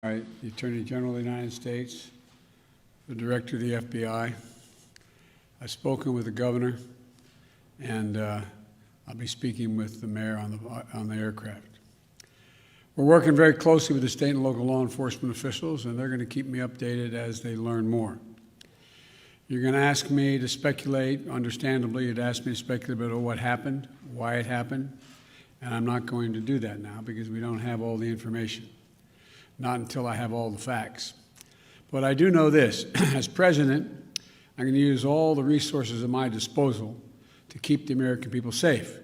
The Attorney General of the United States, the Director of the FBI. I've spoken with the governor, and I'll be speaking with the mayor on the aircraft. We're working very closely with the state and local law enforcement officials, and they're going to keep me updated as they learn more. You're going to ask me to speculate. Understandably, you'd ask me to speculate about what happened, why it happened, and I'm not going to do that now because we don't have all the information. Not until I have all the facts. But I do know this. As president, I'm going to use all the resources at my disposal to keep the American people safe.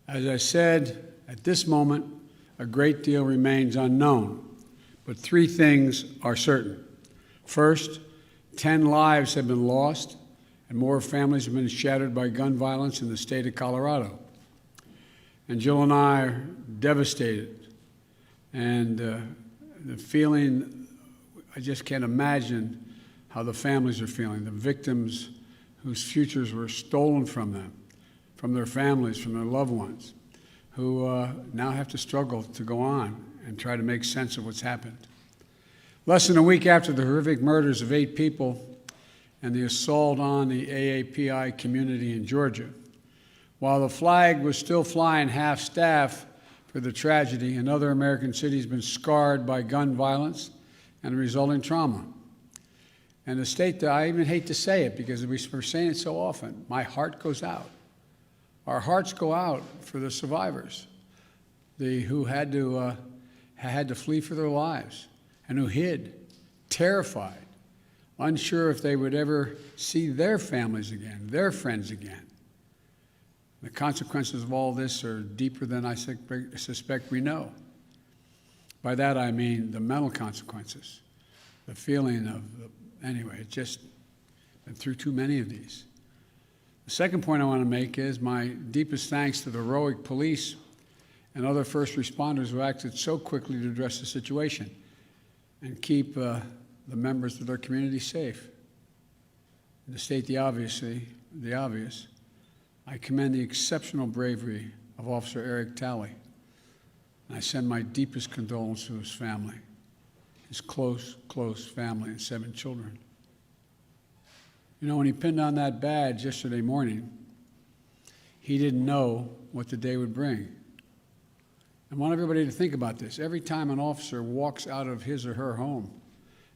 As I said, at this moment, a great deal remains unknown, but three things are certain. First, 10 lives have been lost, and more families have been shattered by gun violence in the state of Colorado. And Jill and I are devastated, and the feeling, I just can't imagine how the families are feeling, the victims whose futures were stolen from them, from their families, from their loved ones, who now have to struggle to go on and try to make sense of what's happened. Less than a week after the horrific murders of 8 people and the assault on the AAPI community in Georgia, while the flag was still flying half-staff for the tragedy, another American city has been scarred by gun violence and the resulting trauma. And the state, I even hate to say it because we're saying it so often, my heart goes out. Our hearts go out for the survivors, who had to flee for their lives and who hid, terrified, unsure if they would ever see their families again, their friends again. The consequences of all this are deeper than I suspect we know. By that I mean the mental consequences, the feeling of, anyway, it's just been through too many of these. The second point I want to make is my deepest thanks to the heroic police and other first responders who acted so quickly to address the situation and keep the members of their community safe. And to state the obvious, I commend the exceptional bravery of Officer Eric Talley, and I send my deepest condolences to his family, his close family and 7 children. You know, when he pinned on that badge yesterday morning, he didn't know what the day would bring. I want everybody to think about this. Every time an officer walks out of his or her home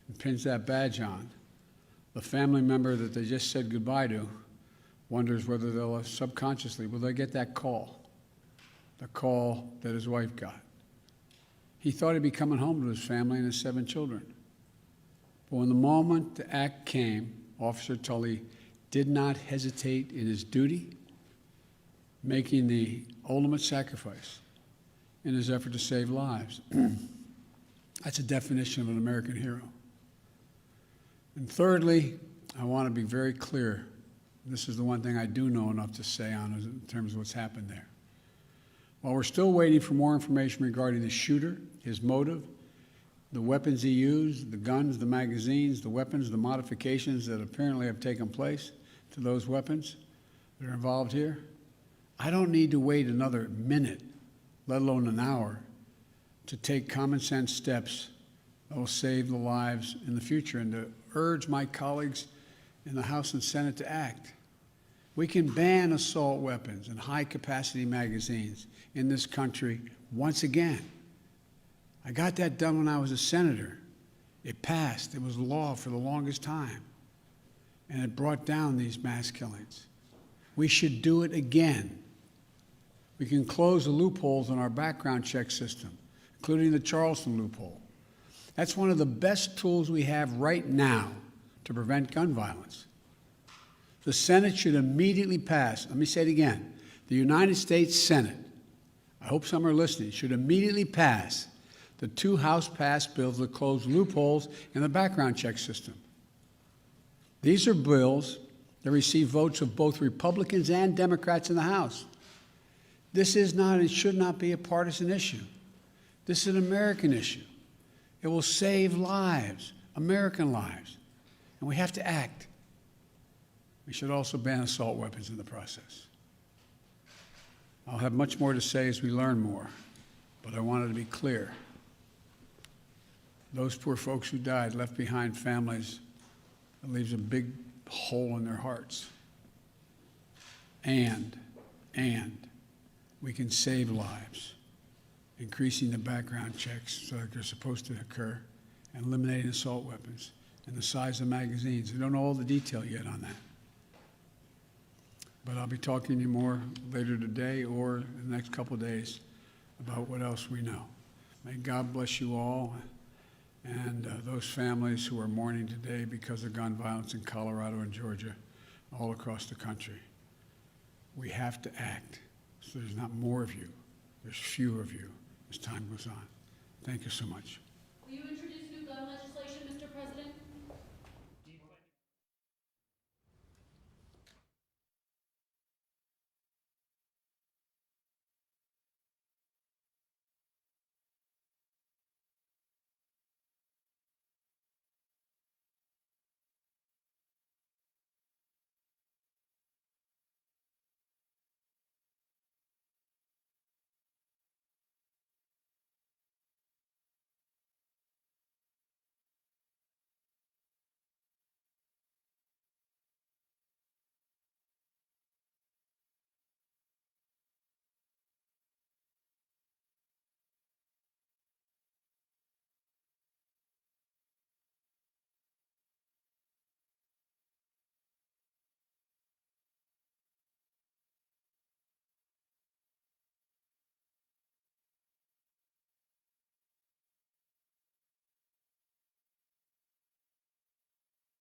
and pins that badge on, the family member that they just said goodbye to wonders whether they'll subconsciously, will they get that call, the call that his wife got. He thought he'd be coming home to his family and his 7 children. But when the moment to act came, Officer Tully did not hesitate in his duty, making the ultimate sacrifice in his effort to save lives. That's a definition of an American hero. And thirdly, I want to be very clear. This is the one thing I do know enough to say on in terms of what's happened there. While we're still waiting for more information regarding the shooter, his motive, the weapons he used, the guns, the magazines, the weapons, the modifications that apparently have taken place to those weapons that are involved here, I don't need to wait another minute, let alone an hour, to take common sense steps that will save the lives in the future and to urge my colleagues in the House and Senate to act. We can ban assault weapons and high-capacity magazines in this country once again. I got that done when I was a senator. It passed. It was law for the longest time. And it brought down these mass killings. We should do it again. We can close the loopholes in our background check system, including the Charleston loophole. That's one of the best tools we have right now to prevent gun violence. The Senate should immediately pass, let me say it again, the United States Senate, I hope some are listening, should immediately pass the 2 House-passed bills that close loopholes in the background check system. These are bills that receive votes of both Republicans and Democrats in the House. This is not and should not be a partisan issue. This is an American issue. It will save lives, American lives. And we have to act. We should also ban assault weapons in the process. I'll have much more to say as we learn more, but I wanted to be clear. Those poor folks who died left behind families that leaves a big hole in their hearts. And we can save lives, increasing the background checks so that they're supposed to occur, and eliminating assault weapons, and the size of magazines. We don't know all the detail yet on that. But I'll be talking to you more later today or in the next couple of days about what else we know. May God bless you all and those families who are mourning today because of gun violence in Colorado and Georgia, all across the country. We have to act so there's not more of you, there's fewer of you as time goes on. Thank you so much.